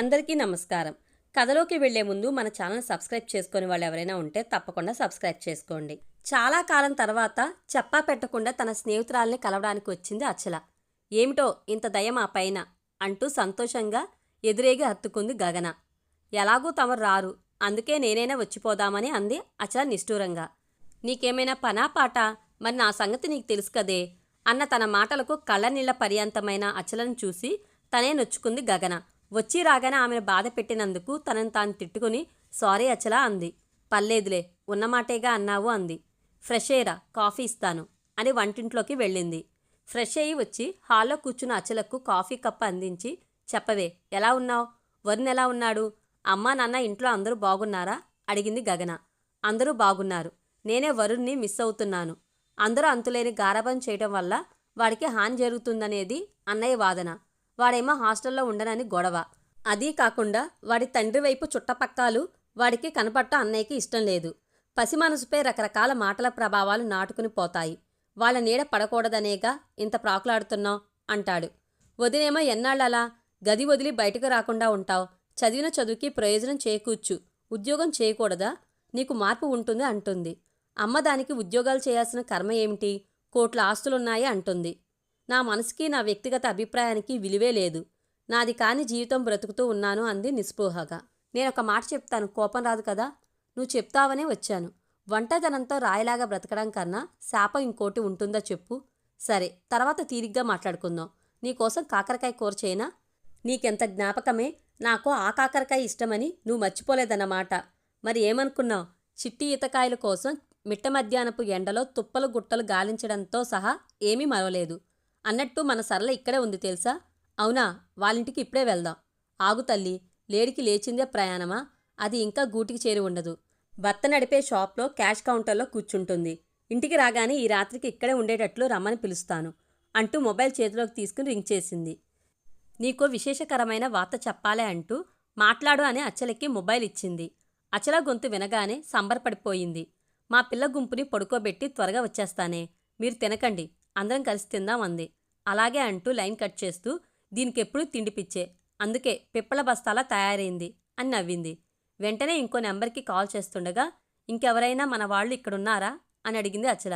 అందరికీ నమస్కారం. కథలోకి వెళ్లే ముందు మన ఛానల్ సబ్స్క్రైబ్ చేసుకొని వాళ్ళు ఎవరైనా ఉంటే తప్పకుండా సబ్స్క్రైబ్ చేసుకోండి. చాలా కాలం తర్వాత చెప్పా పెట్టకుండా తన స్నేహితురాల్ని కలవడానికి వచ్చింది అచల. ఏమిటో ఇంత దయ మా పైన అంటూ సంతోషంగా ఎదురేగి హత్తుకుంది గగన. ఎలాగూ తమరు రారు, అందుకే నేనైనా వచ్చిపోదామని అంది అచల నిష్ఠూరంగా. నీకేమైనా పనా పాట, మరి నా సంగతి నీకు తెలుసు కదే అన్న తన మాటలకు కళ్ళనీళ్ల పర్యంతమైన అచలను చూసి తనే నొచ్చుకుంది గగన. వచ్చి రాగానే ఆమెను బాధ పెట్టినందుకు తనను తాను తిట్టుకుని సారీ అచలా అంది. పర్లేదులే, ఉన్నమాటేగా అన్నావు అంది. ఫ్రెష్ అయ్యరా, కాఫీ ఇస్తాను అని వంటింట్లోకి వెళ్ళింది. ఫ్రెష్ అయ్యి వచ్చి హాల్లో కూర్చున్న అచలకు కాఫీ కప్పు అందించి చెప్పవే, ఎలా ఉన్నావు? వరుణ్ ఎలా ఉన్నాడు? అమ్మా నాన్న ఇంట్లో అందరూ బాగున్నారా అడిగింది గగన. అందరూ బాగున్నారు. నేనే వరుణ్ని మిస్ అవుతున్నాను. అందరూ అంతులేని గారాబం చేయటం వల్ల వాడికి హాని జరుగుతుందనేది అన్నయ్య వాదన. వాడేమో హాస్టల్లో ఉండనని గొడవ. అదీ కాకుండా వాడి తండ్రి వైపు చుట్టపక్కాలు వాడికి కనపడటం అన్నయ్యకి ఇష్టం లేదు. పసి మనసుపై రకరకాల మాటల ప్రభావాలు నాటుకుని పోతాయి. వాళ్ళ నీడ పడకూడదనేగా ఇంత ప్రాకులాడుతున్నావు అంటాడు. వదినేమో ఎన్నాళ్ళలా గది వదిలి బయటకు రాకుండా ఉంటావు? చదివిన చదువుకి ప్రయోజనం చేకూర్చు, ఉద్యోగం చేయకూడదా? నీకు మార్పు ఉంటుంది అంటుంది. అమ్మ దానికి ఉద్యోగాలు చేయాల్సిన కర్మ ఏమిటి, కోట్ల ఆస్తులున్నాయి అంటుంది. నా మనసుకి నా వ్యక్తిగత అభిప్రాయానికి విలువే లేదు. నాది కాని జీవితం బ్రతుకుతూ ఉన్నాను అంది నిస్పృహగా. నేనొక మాట చెప్తాను, కోపం రాదు కదా? నువ్వు చెప్తావనే వచ్చాను. వంటదనంతో రాయిలాగా బ్రతకడం కన్నా శాపం ఇంకోటి ఉంటుందా చెప్పు? సరే, తర్వాత తీరిగ్గా మాట్లాడుకుందాం. నీకోసం కాకరకాయ కూర చేయనా? నీకెంత జ్ఞాపకమే, నాకు ఆ కాకరకాయ ఇష్టమని నువ్వు మర్చిపోలేదన్నమాట. మరి ఏమనుకున్నావు? చిట్టి ఈతకాయల కోసం మిట్ట మధ్యాహ్నపు ఎండలో తుప్పలు గుట్టలు గాలించడంతో సహా ఏమీ మరవలేదు. అన్నట్టు మన సరళ ఇక్కడే ఉంది తెలుసా? అవునా? వాళ్ళింటికి ఇప్పుడే వెళ్దాం. ఆగు తల్లి, లేడికి లేచిందే ప్రయాణమా? అది ఇంకా గూటికి చేరి ఉండదు. భర్త నడిపే షాప్లో క్యాష్ కౌంటర్లో కూర్చుంటుంది. ఇంటికి రాగానే ఈ రాత్రికి ఇక్కడే ఉండేటట్లు రమ్మని పిలుస్తాను అంటూ మొబైల్ చేతిలోకి తీసుకుని రింగ్ చేసింది. నీకో విశేషకరమైన వార్త చెప్పాలే అంటూ మాట్లాడు అని అచలకి మొబైల్ ఇచ్చింది. అచల గొంతు వినగానే సంబరపడిపోయింది. మా పిల్ల గుంపుని పడుకోబెట్టి త్వరగా వచ్చేస్తానే, మీరు తినకండి, అందరం కలిసి తిందాం అంది. అలాగే అంటూ లైన్ కట్ చేస్తూ దీనికెప్పుడు తిండిపిచ్చే, అందుకే పిప్పల బస్తాలా తయారైంది అని నవ్వింది. వెంటనే ఇంకో నెంబర్కి కాల్ చేస్తుండగా ఇంకెవరైనా మన వాళ్ళు ఇక్కడున్నారా అని అడిగింది అచల.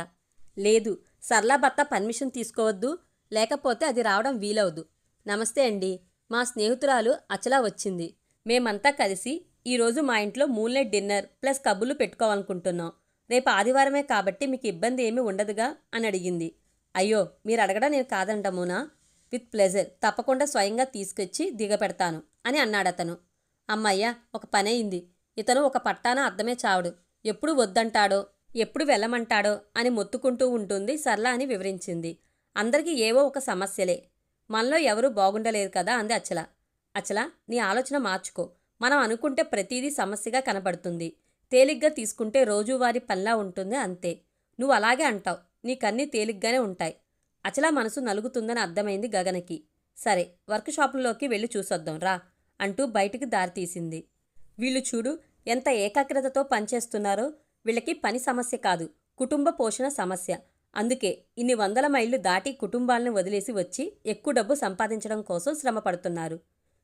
లేదు, సరళ భర్త పర్మిషన్ తీసుకోవద్దు, లేకపోతే అది రావడం వీలవదు. నమస్తే అండి, మా స్నేహితురాలు అచల వచ్చింది. మేమంతా కలిసి ఈరోజు మా ఇంట్లో మూన్లైట్ డిన్నర్ ప్లస్ కబుర్లు పెట్టుకోవాలనుకుంటున్నాం. రేపు ఆదివారమే కాబట్టి మీకు ఇబ్బంది ఏమీ ఉండదుగా అని అడిగింది. అయ్యో, మీరు అడగడం నేను కాదంటమునా? విత్ ప్లెజర్, తప్పకుండా స్వయంగా తీసుకొచ్చి దిగపెడతాను అని అన్నాడతను. అమ్మయ్య, ఒక పనయింది. ఇతను ఒక పట్టాన అర్థమే చావడు. ఎప్పుడు వద్దంటాడో, ఎప్పుడు వెళ్ళమంటాడో అని మొత్తుకుంటూ ఉంటుంది సరళ అని వివరించింది. అందరికీ ఏవో ఒక సమస్యలే, మనలో ఎవరూ బాగుండలేదు కదా అంది అచల. అచల, నీ ఆలోచన మార్చుకో. మనం అనుకుంటే ప్రతిదీ సమస్యగా కనబడుతుంది. తేలిగ్గా తీసుకుంటే రోజువారీ పనిలా ఉంటుంది అంతే. నువ్వు అలాగే అంటావు, నీకన్నీ తేలిగ్గానే ఉంటాయి. అచల మనసు నలుగుతుందని అర్థమైంది గగనకి. సరే, వర్క్ షాపుల్లోకి వెళ్ళి చూసొద్దాం రా అంటూ బయటికి దారితీసింది. వీళ్ళు చూడు ఎంత ఏకాగ్రతతో పనిచేస్తున్నారో. వీళ్ళకి పని సమస్య కాదు, కుటుంబ పోషణ సమస్య. అందుకే ఇన్ని వందల మైళ్ళు దాటి కుటుంబాలను వదిలేసి వచ్చి ఎక్కువ డబ్బు సంపాదించడం కోసం శ్రమ పడుతున్నారు.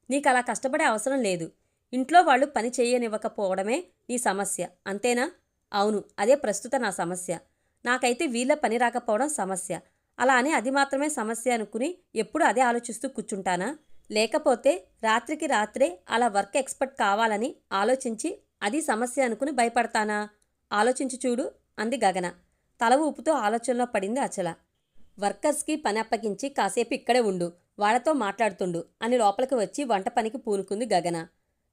నీకలా కష్టపడే అవసరం లేదు. ఇంట్లో వాళ్ళు పని చేయనివ్వకపోవడమే నీ సమస్య, అంతేనా? అవును, అదే ప్రస్తుత నా సమస్య. నాకైతే వీళ్ళ పని రాకపోవడం సమస్య. అలా అని అది మాత్రమే సమస్య అనుకుని ఎప్పుడు అదే ఆలోచిస్తూ కూర్చుంటానా? లేకపోతే రాత్రికి రాత్రే అలా వర్క్ ఎక్స్పర్ట్ కావాలని ఆలోచించి అది సమస్య అనుకుని భయపడతానా? ఆలోచించి చూడు అంది గగన. తల ఊపుతూ ఆలోచనలో పడింది అచల. వర్కర్స్కి పని అప్పగించి కాసేపు ఇక్కడే ఉండు, వాళ్ళతో మాట్లాడుతుండు అని లోపలికి వచ్చి వంట పనికి పూనుకుంది గగన.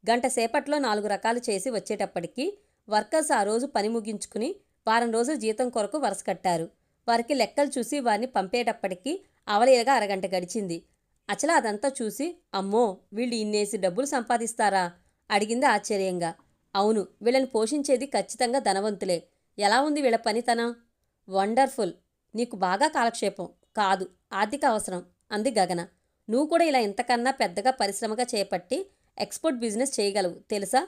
గంట సేపట్లో 4 రకాలు చేసి వచ్చేటప్పటికి వర్కర్స్ ఆ రోజు పని ముగించుకుని వారం రోజుల జీతం కొరకు వరుస కట్టారు. వారికి లెక్కలు చూసి వారిని పంపేటప్పటికీ అవలీలగా అరగంట గడిచింది. అచల అదంతా చూసి అమ్మో, వీళ్ళు ఇన్నేసి డబ్బులు సంపాదిస్తారా అడిగింది ఆశ్చర్యంగా. అవును, వీళ్ళని పోషించేది ఖచ్చితంగా ధనవంతులే. ఎలా ఉంది వీళ్ళ పనితనం? వండర్ఫుల్. నీకు బాగా కాలక్షేపం కాదు, ఆర్థిక అవసరం అంది గగన. నువ్వు కూడా ఇలా ఇంతకన్నా పెద్దగా పరిశ్రమగా చేపట్టి ఎక్స్పోర్ట్ బిజినెస్ చేయగలవు తెలుసా?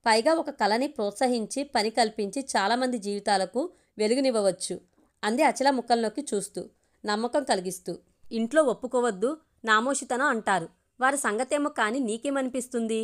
పైగా ఒక కళని ప్రోత్సహించి పని కల్పించి చాలామంది జీవితాలకు వెలుగునివ్వవచ్చు అంది అచల ముఖంలోకి చూస్తూ, నమ్మకం కలిగిస్తూ. ఇంట్లో ఒప్పుకోవద్దు, నామోషితనం అంటారు. వారి సంగతేమో కానీ నీకేమనిపిస్తుంది?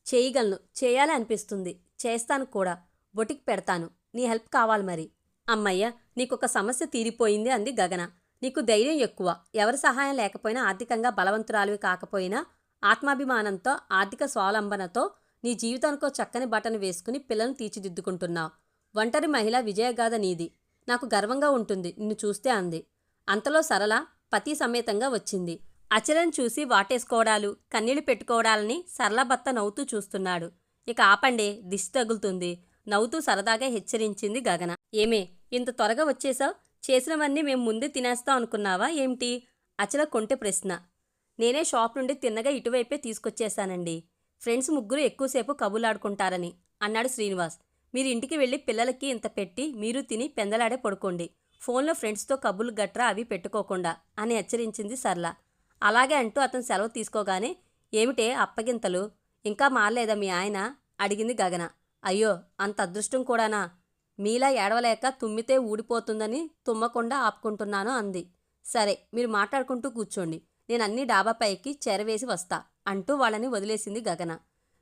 చేయగలను, చేయాలి అనిపిస్తుంది, చేస్తాను కూడా, బొటికి పెడతాను. నీ హెల్ప్ కావాలి మరి. అమ్మయ్య, నీకొక సమస్య తీరిపోయింది అంది గగన. నీకు ధైర్యం ఎక్కువ. ఎవరి సహాయం లేకపోయినా, ఆర్థికంగా బలవంతురాలివి కాకపోయినా, ఆత్మాభిమానంతో, ఆర్థిక స్వావలంబనతో నీ జీవితానికో చక్కని బటన్ వేసుకుని పిల్లల్ని తీర్చిదిద్దుకుంటున్నావు. ఒంటరి మహిళ విజయగాథ నీది. నాకు గర్వంగా ఉంటుంది నిన్ను చూస్తే అంది. అంతలో సరళ పతి సమేతంగా వచ్చింది. అచలను చూసి వాటేసుకోవడాలు, కన్నీళ్లు పెట్టుకోవడాలని సరళ భర్త నవ్వుతూ చూస్తున్నాడు. ఇక ఆపండే, దిష్టి తగులుతుంది నవ్వుతూ సరదాగా హెచ్చరించింది గగన. ఏమే, ఇంత త్వరగా వచ్చేసావు? చేసినవన్నీ మేము ముందే తినేస్తాం అనుకున్నావా ఏమిటి? అచల కొంటె ప్రశ్న. నేనే షాప్ నుండి తిన్నగా ఇటువైపే తీసుకొచ్చేశానండి. ఫ్రెండ్స్ ముగ్గురు ఎక్కువసేపు కబుర్లాడుకుంటారని అన్నాడు శ్రీనివాస్. మీరు ఇంటికి వెళ్ళి పిల్లలకి ఇంత పెట్టి మీరు తిని పెందలాడే పడుకోండి. ఫోన్లో ఫ్రెండ్స్తో కబుర్లు గట్రా అవి పెట్టుకోకుండా అని హెచ్చరించింది సరళ. అలాగే అంటూ అతను సెలవు తీసుకోగానే, ఏమిటే అప్పగింతలు, ఇంకా మారలేదా మీ ఆయన అడిగింది గగన. అయ్యో, అంత అదృష్టం కూడానా? మీలా ఏడవలేక తుమ్మితే ఊడిపోతుందని తుమ్మకుండా ఆపుకుంటున్నాను అంది. సరే, మీరు మాట్లాడుకుంటూ కూర్చోండి, నేను అన్ని డాబాపైకి చేరవేసి వస్తా అంటూ వాళ్ళని వదిలేసింది గగన.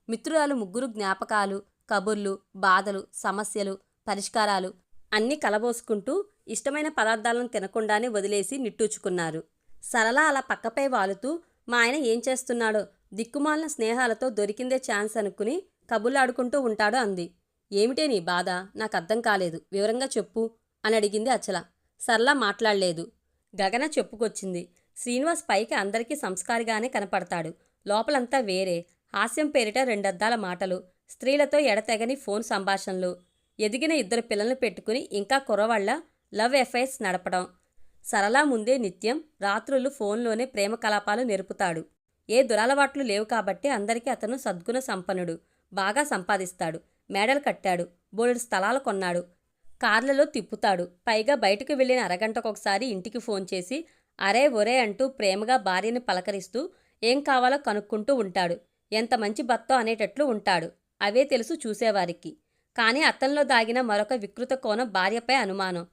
మిత్రురాలు ముగ్గురు జ్ఞాపకాలు, కబుర్లు, బాధలు, సమస్యలు, పరిష్కారాలు అన్నీ కలబోసుకుంటూ ఇష్టమైన పదార్థాలను తినకుండానే వదిలేసి నిట్టూచుకున్నారు. సరళ అలా పక్కపై వాలుతూ మా ఆయన ఏం చేస్తున్నాడో, దిక్కుమాలిన స్నేహాలతో దొరికిందే ఛాన్స్ అనుకుని కబుర్లాడుకుంటూ ఉంటాడు అంది. ఏమిటే నీ బాధ? నాకు అర్థం కాలేదు, వివరంగా చెప్పు అని అడిగింది అచల. సరళ మాట్లాడలేదు. గగన చెప్పుకొచ్చింది. శ్రీనివాస్ పైకి అందరికీ సంస్కారిగానే కనపడతాడు, లోపలంతా వేరే. హాస్యం పేరిట రెండద్దాల మాటలు, స్త్రీలతో ఎడతెగని ఫోన్ సంభాషణలు, ఎదిగిన ఇద్దరు పిల్లల్ని పెట్టుకుని ఇంకా కుర్రవాళ్ల లవ్ ఎఫైర్స్ నడపడం. సరళ ముందే నిత్యం రాత్రులు ఫోన్లోనే ప్రేమ కలాపాలు నెరుపుతాడు. ఏ దురలవాట్లు లేవు కాబట్టి అందరికీ అతను సద్గుణ సంపన్నుడు. బాగా సంపాదిస్తాడు, మేడలు కట్టాడు, బోలెడు స్థలాలు కొన్నాడు, కార్లలో తిప్పుతాడు. పైగా బయటకు వెళ్ళిన అరగంటకొకసారి ఇంటికి ఫోన్ చేసి అరే ఒరే అంటూ ప్రేమగా భార్యని పలకరిస్తూ ఏం కావాలో కనుక్కుంటూ ఉంటాడు. ఎంత మంచి భర్తో అనేటట్లు ఉంటాడు. అవే తెలుసు చూసేవారికి. కానీ అతనిలో దాగిన మరొక వికృత కోణం భార్యపై అనుమానం.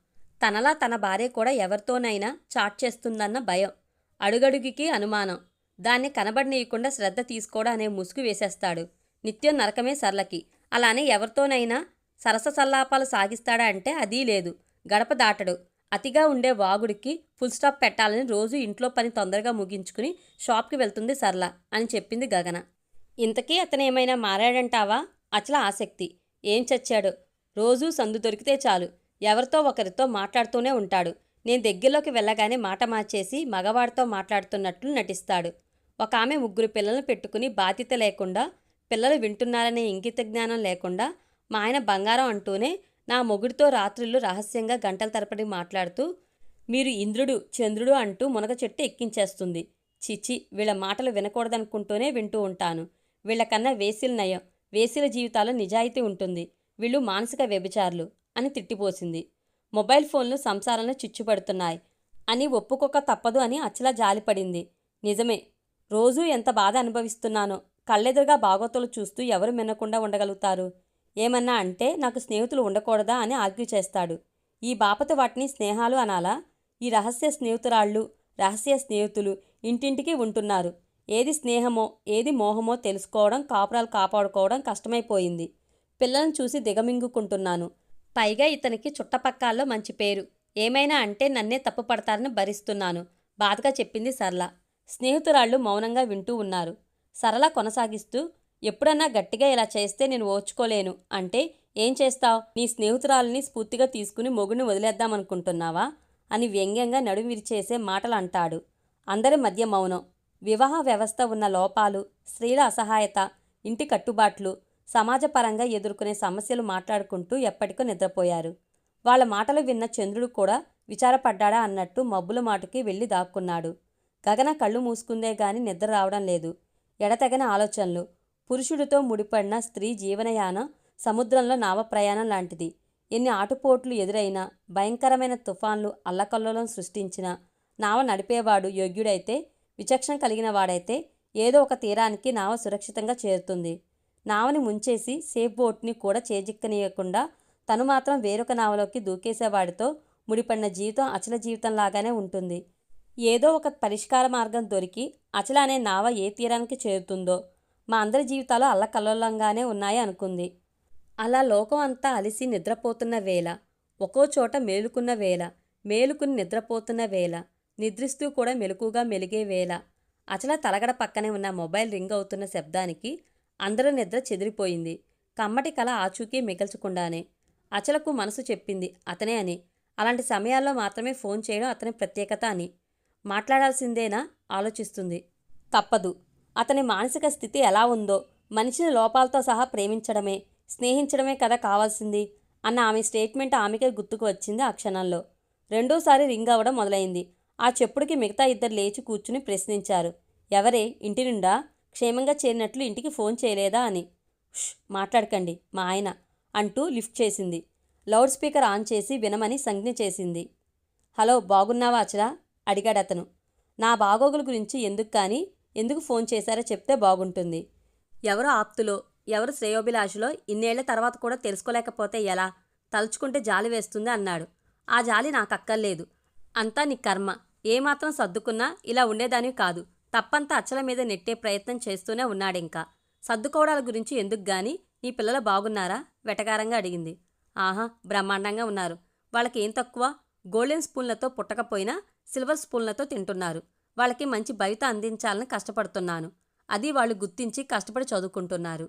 తనలా తన భార్య కూడా ఎవరితోనైనా చాట్ చేస్తుందన్న భయం. అడుగడుగుకి అనుమానం. దాన్ని కనబడనీయకుండా శ్రద్ధ తీసుకోవడం అనే ముసుగు వేసేస్తాడు. నిత్యం నరకమే సరళకి. అలానే ఎవరితోనైనా సరస సల్లాపాలు సాగిస్తాడా అంటే అదీ లేదు. గడప దాటడు. అతిగా ఉండే వాగుడికి ఫుల్ స్టాప్ పెట్టాలని రోజు ఇంట్లో పని తొందరగా ముగించుకుని షాప్కి వెళ్తుంది సరళ అని చెప్పింది గగన. ఇంతకీ అతనేమైనా మారాడంటావా? అచల ఆసక్తి. ఏం చచ్చాడు, రోజూ సందు దొరికితే చాలు ఎవరితో ఒకరితో మాట్లాడుతూనే ఉంటాడు. నేను దగ్గరలోకి వెళ్ళగానే మాట మార్చేసి మగవాడితో మాట్లాడుతున్నట్లు నటిస్తాడు. ఒక ఆమె ముగ్గురు పిల్లలను పెట్టుకుని బాధ్యత లేకుండా, పిల్లలు వింటున్నారనే ఇంగిత జ్ఞానం లేకుండా మా ఆయన బంగారం అంటూనే నా మొగుడితో రాత్రుళ్ళు రహస్యంగా గంటల తరబడి మాట్లాడుతూ మీరు ఇంద్రుడు చంద్రుడు అంటూ మునగ చెట్టు ఎక్కించేస్తుంది. చిచి, వీళ్ళ మాటలు వినకూడదనుకుంటూనే వింటూ ఉంటాను. వీళ్ళకన్నా వేసిల నయం. వేసిల జీవితాల్లో నిజాయితీ ఉంటుంది. వీళ్ళు మానసిక వ్యభిచారులు అని తిట్టిపోసింది. మొబైల్ ఫోన్లు సంసారంలో చిచ్చుపడుతున్నాయి అని ఒప్పుకోక తప్పదు అని అచల జాలిపడింది. నిజమే, రోజూ ఎంత బాధ అనుభవిస్తున్నానో. కళ్ళెదురుగా బాగోతులు చూస్తూ ఎవరు మిన్నకుండా ఉండగలుగుతారు? ఏమన్నా అంటే నాకు స్నేహితులు ఉండకూడదా అని ఆర్గ్యూ చేస్తాడు. ఈ బాపత వాటిని స్నేహాలు అనాలా? ఈ రహస్య స్నేహితురాళ్ళు, రహస్య స్నేహితులు ఇంటింటికి ఉంటున్నారు. ఏది స్నేహమో ఏది మోహమో తెలుసుకోవడం, కాపురాలు కాపాడుకోవడం కష్టమైపోయింది. పిల్లలను చూసి దిగమింగుకుంటున్నాను. పైగా ఇతనికి చుట్టపక్కాల్లో మంచి పేరు. ఏమైనా అంటే నన్నే తప్పు పడతారని భరిస్తున్నాను బాధగా చెప్పింది సరళ. స్నేహితురాళ్ళు మౌనంగా వింటూ ఉన్నారు. సరళ కొనసాగిస్తూ, ఎప్పుడన్నా గట్టిగా ఇలా చేస్తే నేను ఓర్చుకోలేను అంటే ఏం చేస్తావు? నీ స్నేహితురాలని స్ఫూర్తిగా తీసుకుని మొగుడిని వదిలేద్దామనుకుంటున్నావా అని వ్యంగ్యంగా నడుం విరిచేసే మాటలు అంటాడు. అందరి మధ్య మౌనం. వివాహ వ్యవస్థ ఉన్న లోపాలు, స్త్రీల అసహాయత, ఇంటి కట్టుబాట్లు, సమాజపరంగా ఎదుర్కొనే సమస్యలు మాట్లాడుకుంటూ ఎప్పటికో నిద్రపోయారు. వాళ్ళ మాటలు విన్న చంద్రుడు కూడా విచారపడ్డాడా అన్నట్టు మబ్బుల మాటుకి వెళ్ళి దాక్కున్నాడు. గగన కళ్ళు మూసుకుందే గాని నిద్ర రావడం లేదు. ఎడతెగని ఆలోచనలు. పురుషుడితో ముడిపడిన స్త్రీ జీవనయానం సముద్రంలో నావ ప్రయాణం లాంటిది. ఎన్ని ఆటుపోట్లు ఎదురైనా, భయంకరమైన తుఫాన్లు అల్లకల్లోలం సృష్టించినా నావ నడిపేవాడు యోగ్యుడైతే, విచక్షణ కలిగిన వాడైతే ఏదో ఒక తీరానికి నావ సురక్షితంగా చేరుతుంది. నావని ముంచేసి సేఫ్ బోట్ని కూడా చేజిక్కనీయకుండా తను మాత్రం వేరొక నావలోకి దూకేసేవాడితో ముడిపడిన జీవితం అచల జీవితంలాగానే ఉంటుంది. ఏదో ఒక పరిష్కార మార్గం దొరికి అచల అనే నావ ఏ తీరానికి చేరుతుందో, మా అందరి జీవితాలు అల్లకల్లోలంగానే ఉన్నాయి అనుకుంది. అలా లోకం అంతా అలిసి నిద్రపోతున్న వేళ, ఒక్కో చోట మేలుకున్న వేళ, మేలుకుని నిద్రపోతున్న వేళ, నిద్రిస్తూ కూడా మెలకుగా మెలిగే వేళ, అచల తలగడ పక్కనే ఉన్న మొబైల్ రింగ్ అవుతున్న శబ్దానికి అందరూ నిద్ర చెదిరిపోయింది. కమ్మటి కల ఆచూకీ మిగల్చకుండానే. అచలకు మనసు చెప్పింది అతనే అని. అలాంటి సమయాల్లో మాత్రమే ఫోన్ చేయడం అతని ప్రత్యేకత అని. మాట్లాడాల్సిందేనా ఆలోచిస్తుంది. తప్పదు. అతని మానసిక స్థితి ఎలా ఉందో, మనిషిని లోపాలతో సహా ప్రేమించడమే, స్నేహించడమే కదా కావాల్సింది అన్న ఆమె స్టేట్మెంట్ ఆమెకే గుర్తుకు వచ్చింది ఆ క్షణంలో. రెండోసారి రింగ్ అవ్వడం మొదలైంది. ఆ చెప్పుడికి మిగతా ఇద్దరు లేచి కూర్చుని ప్రశ్నించారు. ఎవరే, ఇంటి నుండా? క్షేమంగా చేరినట్లు ఇంటికి ఫోన్ చేయలేదా అని. మాట్లాడకండి, మా ఆయన అంటూ లిఫ్ట్ చేసింది. లౌడ్ స్పీకర్ ఆన్ చేసి వినమని సంజ్ఞ చేసింది. హలో, బాగున్నావా అచల అడిగాడతను. నా బాగోగుల గురించి ఎందుకు కానీ, ఎందుకు ఫోన్ చేశారో చెప్తే బాగుంటుంది. ఎవరు ఆప్తులో, ఎవరు శ్రేయోభిలాషులో ఇన్నేళ్ల తర్వాత కూడా తెలుసుకోలేకపోతే ఎలా? తలుచుకుంటే జాలి వేస్తుంది అన్నాడు. ఆ జాలి నాకక్కర్లేదు. అంతా నీ కర్మ. ఏమాత్రం సర్దుకున్నా ఇలా ఉండేదానివి కాదు. తప్పంతా అచ్చల మీద నెట్టే ప్రయత్నం చేస్తూనే ఉన్నాడింకా. సర్దుకోవడాల గురించి ఎందుకు గాని, నీ పిల్లలు బాగున్నారా? వెటకారంగా అడిగింది. ఆహా, బ్రహ్మాండంగా ఉన్నారు. వాళ్ళకి ఏం తక్కువ? గోల్డెన్ స్పూన్లతో పుట్టకపోయినా సిల్వర్ స్పూన్లతో తింటున్నారు. వాళ్ళకి మంచి భవిత అందించాలని కష్టపడుతున్నాను. అది వాళ్ళు గుర్తించి కష్టపడి చదువుకుంటున్నారు.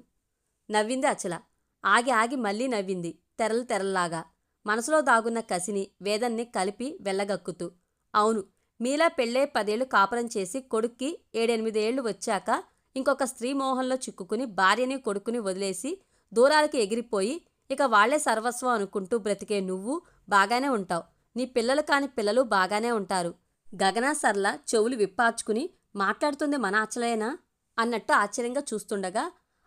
నవ్వింది అచల. ఆగి ఆగి మళ్ళీ నవ్వింది, తెరలు తెరల్లాగా. మనసులో దాగున్న కసిని, వేదన్ని కలిపి వెళ్ళగక్కుతూ. అవును, మీలా పెళ్ళే 10 ఏళ్లు కాపురం చేసి కొడుక్కి 7-8 ఏళ్లు వచ్చాక ఇంకొక స్త్రీ మోహంలో చిక్కుకుని భార్యని కొడుకుని వదిలేసి దూరాలకి ఎగిరిపోయి ఇక వాళ్లే సర్వస్వం అనుకుంటూ బ్రతికే నువ్వు బాగానే ఉంటావు. నీ పిల్లలు కాని పిల్లలు బాగానే ఉంటారు. గగనా సర్ల చెవులు విప్పార్చుకుని మాట్లాడుతుంది మన అచలేనా అన్నట్టు ఆశ్చర్యంగా చూస్తుండగా,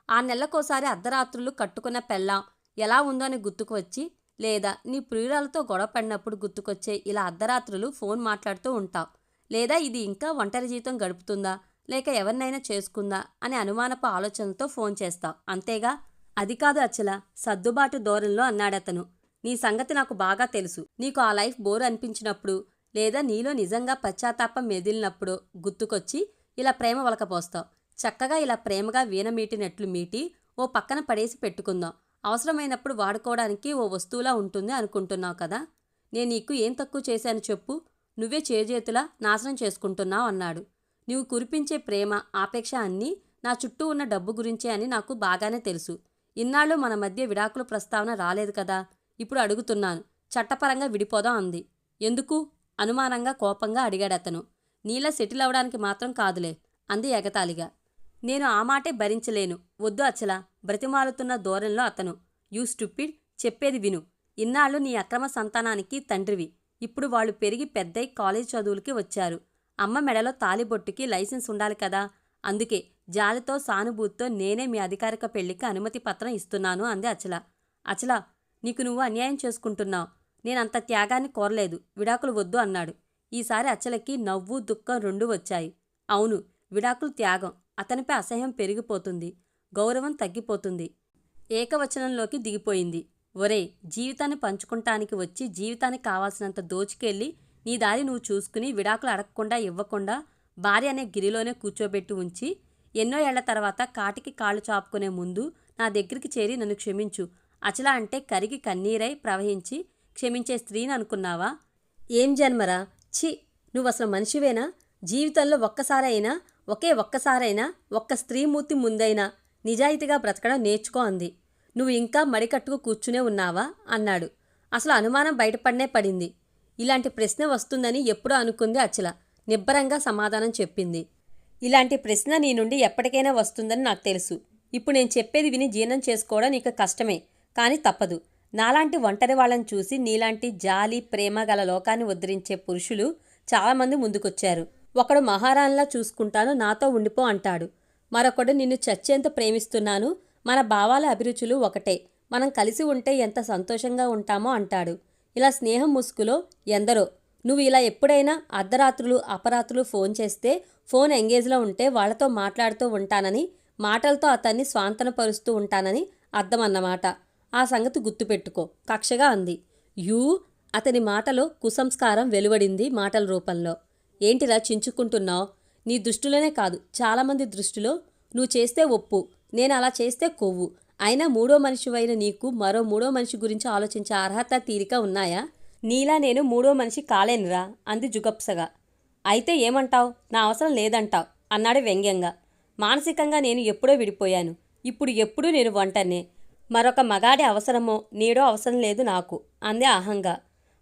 6 నెలలకోసారి అర్ధరాత్రులు కట్టుకున్న పెళ్ళాం ఎలా ఉందో అని గుర్తుకు వచ్చి, లేదా నీ ప్రియురాలతో గొడవ పడినప్పుడు గుర్తుకొచ్చే ఇలా అర్ధరాత్రులు ఫోన్ మాట్లాడుతూ ఉంటావు. లేదా ఇది ఇంకా ఒంటరి జీవితం గడుపుతుందా, లేక ఎవరినైనా చేసుకుందా అనే అనుమానపు ఆలోచనలతో ఫోన్ చేస్తావు. అంతేగా? అది కాదు అచల, సర్దుబాటు ధోరణిలో అన్నాడతను. నీ సంగతి నాకు బాగా తెలుసు. నీకు ఆ లైఫ్ బోర్ అనిపించినప్పుడు, లేదా నీలో నిజంగా పశ్చాత్తాపం మెదిలినప్పుడు గుర్తుకొచ్చి ఇలా ప్రేమ వలకపోస్తావు. చక్కగా ఇలా ప్రేమగా వీణ మీటినట్లు మీటి ఓ పక్కన పడేసి పెట్టుకుందాం. అవసరమైనప్పుడు వాడుకోవడానికి ఓ వస్తువులా ఉంటుంది అనుకుంటున్నావు కదా. నేను నీకు ఏం తక్కువ చేశాను చెప్పు? నువ్వే చేజేతులా నాశనం చేసుకుంటున్నావు అన్నాడు. నువ్వు కురిపించే ప్రేమ, ఆపేక్ష అన్నీ నా చుట్టూ ఉన్న డబ్బు గురించే అని నాకు బాగానే తెలుసు. ఇన్నాళ్ళు మన మధ్య విడాకుల ప్రస్తావన రాలేదు కదా. ఇప్పుడు అడుగుతున్నాను, చట్టపరంగా విడిపోదాం అంది. ఎందుకు? అనుమానంగా కోపంగా అడిగాడతను. నీలా సెటిల్ అవడానికి మాత్రం కాదులే అంది ఎగతాళిగా. నేను ఆ మాటే భరించలేను. వద్దు అచల, బ్రతిమాలుతున్న ధోరణిలో అతను. యూ స్టూపిడ్, చెప్పేది విను. ఇన్నాళ్ళు నీ అక్రమ సంతానానికి తండ్రివి. ఇప్పుడు వాళ్ళు పెరిగి పెద్దయి కాలేజ్ చదువులకి వచ్చారు. అమ్మ మెడలో తాలిబొట్టుకి లైసెన్స్ ఉండాలి కదా. అందుకే జాలితో సానుభూతితో నేనే మీ అధికారిక పెళ్లికి అనుమతి పత్రం ఇస్తున్నాను అంది అచల. అచల, నీకు నువ్వు అన్యాయం చేసుకుంటున్నావు. నేనంత త్యాగాన్ని కోరలేదు. విడాకులు వద్దు అన్నాడు. ఈసారి అచలకి నవ్వు దుఃఖం రెండూ వచ్చాయి. అవును, విడాకులు త్యాగం. అతనిపై అసహ్యం పెరిగిపోతుంది, గౌరవం తగ్గిపోతుంది. ఏకవచనంలోకి దిగిపోయింది. ఒరేయ్, జీవితాన్ని పంచుకుంటానికి వచ్చి జీవితానికి కావాల్సినంత దోచుకెళ్ళి నీ దారి నువ్వు చూసుకుని విడాకులు అడగకుండా ఇవ్వకుండా భార్య అనే గిరిలోనే కూర్చోబెట్టి ఉంచి ఎన్నో ఏళ్ల తర్వాత కాటికి కాళ్ళు చాపుకునే ముందు నా దగ్గరికి చేరి నన్ను క్షమించు అచల అంటే కరిగి కన్నీరై ప్రవహించి క్షమించే స్త్రీని అనుకున్నావా? ఏం జన్మరా! ఛీ, నువ్వసలు మనిషివేనా? జీవితంలో ఒక్కసారైనా ఒక్క స్త్రీమూర్తి ముందైనా నిజాయితీగా బ్రతకడం నేర్చుకో అంది. నువ్వు ఇంకా మడికట్టుకు కూర్చునే ఉన్నావా అన్నాడు. అసలు అనుమానం బయటపడనే పడింది. ఇలాంటి ప్రశ్న వస్తుందని ఎప్పుడూ అనుకుంది అచల. నిబ్బరంగా సమాధానం చెప్పింది. ఇలాంటి ప్రశ్న నీ నుండి ఎప్పటికైనా వస్తుందని నాకు తెలుసు. ఇప్పుడు నేను చెప్పేది విని జీర్ణం చేసుకోవడం నీకు కష్టమే, కానీ తప్పదు. నాలాంటి ఒంటరి వాళ్ళని చూసి నీలాంటి జాలి, ప్రేమ గల లోకాన్ని ఉద్ధరించే పురుషులు చాలామంది ముందుకొచ్చారు. ఒకడు మహారాణిలా చూసుకుంటాను, నాతో ఉండిపో అంటాడు. మరొకడు నిన్ను చచ్చేంత ప్రేమిస్తున్నాను, మన భావాల అభిరుచులు ఒకటే, మనం కలిసి ఉంటే ఎంత సంతోషంగా ఉంటామో అంటాడు. ఇలా స్నేహం ముసుగులో ఎందరో. నువ్వు ఇలా ఎప్పుడైనా అర్ధరాత్రులు అపరాత్రులు ఫోన్ చేస్తే ఫోన్ ఎంగేజ్లో ఉంటే వాళ్లతో మాట్లాడుతూ ఉంటానని, మాటలతో అతన్ని స్వాంతనపరుస్తూ ఉంటానని అర్థమన్నమాట. ఆ సంగతి గుర్తుపెట్టుకో కక్షగా అంది. అతని మాటలో కుసంస్కారం వెలువడింది మాటల రూపంలో. ఏంటిలా చించుకుంటున్నావు? నీ దృష్టిలోనే కాదు, చాలామంది దృష్టిలో నువ్వు చేస్తే ఒప్పు, నేను అలా చేస్తే కొవ్వు. అయినా మూడో మనిషివైన నీకు మరో మూడో మనిషి గురించి ఆలోచించే అర్హత, తీరిక ఉన్నాయా? నీలా నేను మూడో మనిషి కాలేనురా అంది జుగప్సగా. అయితే ఏమంటావ్? నా అవసరం లేదంటావ్ అన్నాడు వ్యంగ్యంగా. మానసికంగా నేను ఎప్పుడో విడిపోయాను. ఇప్పుడు ఎప్పుడూ నేను ఒంటరినే. మరొక మగాడి అవసరమో నీడో అవసరం లేదు నాకు అంది అహంగా.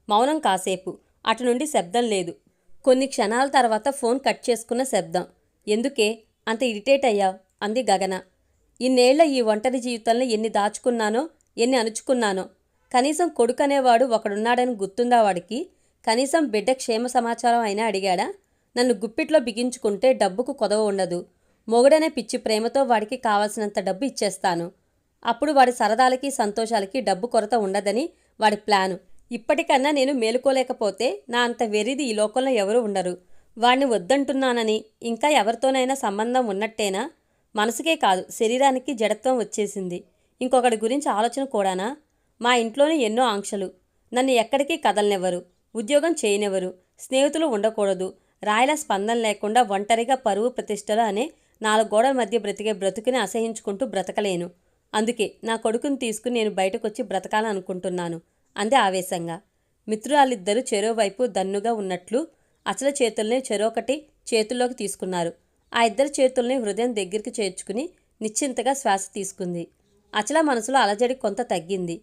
మౌనం కాసేపు. అటు నుండి శబ్దం లేదు. కొన్ని క్షణాల తర్వాత ఫోన్ కట్ చేసుకున్న శబ్దం. ఎందుకే అంత ఇరిటేట్ అయ్యావ్? అంది గగన. ఇన్నేళ్ల ఈ ఒంటరి జీవితంలో ఎన్ని దాచుకున్నానో, ఎన్ని అణుచుకున్నానో. కనీసం కొడుకనేవాడు ఒకడున్నాడని గుర్తుందా వాడికి? కనీసం బిడ్డ క్షేమ సమాచారం అయినా అడిగాడా? నన్ను గుప్పిట్లో బిగించుకుంటే డబ్బుకు కొదవ ఉండదు. మొగుడనే పిచ్చి ప్రేమతో వాడికి కావాల్సినంత డబ్బు ఇచ్చేస్తాను. అప్పుడు వాడి సరదాలకి సంతోషాలకి డబ్బు కొరత ఉండదని వాడి ప్లాను. ఇప్పటికన్నా నేను మేలుకోలేకపోతే నా అంత వెర్రిది ఈ లోకంలో ఎవరూ ఉండరు. వాడిని వద్దంటున్నానని ఇంకా ఎవరితోనైనా సంబంధం ఉన్నట్టేనా? మనసుకే కాదు, శరీరానికి జడత్వం వచ్చేసింది. ఇంకొకటి గురించి ఆలోచన కూడానా? మా ఇంట్లోనే ఎన్నో ఆంక్షలు. నన్ను ఎక్కడికి కదలనివ్వరు, ఉద్యోగం చేయనివ్వరు, స్నేహితులు ఉండకూడదు. రాయిలా స్పందన లేకుండా ఒంటరిగా పరువు ప్రతిష్టలు అనే 4 గోడల మధ్య బ్రతికే బ్రతుకుని అసహించుకుంటూ బ్రతకలేను. అందుకే నా కొడుకుని తీసుకుని నేను బయటకొచ్చి బ్రతకాలనుకుంటున్నాను అంది ఆవేశంగా. మిత్రురాలిద్దరూ చెరోవైపు దన్నుగా ఉన్నట్లు అచల చేతుల్ని చెరొకటి చేతుల్లోకి తీసుకున్నారు. ఆ ఇద్దరి చేతుల్ని హృదయం దగ్గరికి చేర్చుకుని నిశ్చింతగా శ్వాస తీసుకుంది. అచల మనసులో అలజడి కొంత తగ్గింది.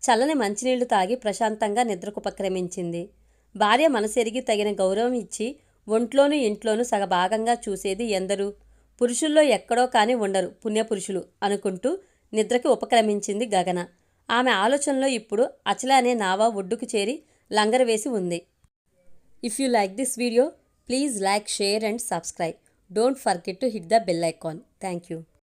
చల్లని మంచినీళ్లు తాగి ప్రశాంతంగా నిద్రకుపక్రమించింది. భార్య మనసెరిగి తగిన గౌరవం ఇచ్చి ఒంట్లోనూ ఇంట్లోనూ సగభాగంగా చూసేది ఎందరు? పురుషుల్లో ఎక్కడో కాని ఉండరు పుణ్యపురుషులు అనుకుంటూ నిద్రకి ఉపక్రమించింది గగన. ఆమె ఆలోచనలో ఇప్పుడు అచల అనే నావ ఒడ్డుకు చేరి లంగరు వేసి ఉంది. If you like this video, please like, share and subscribe. Don't forget to hit the bell icon. Thank you.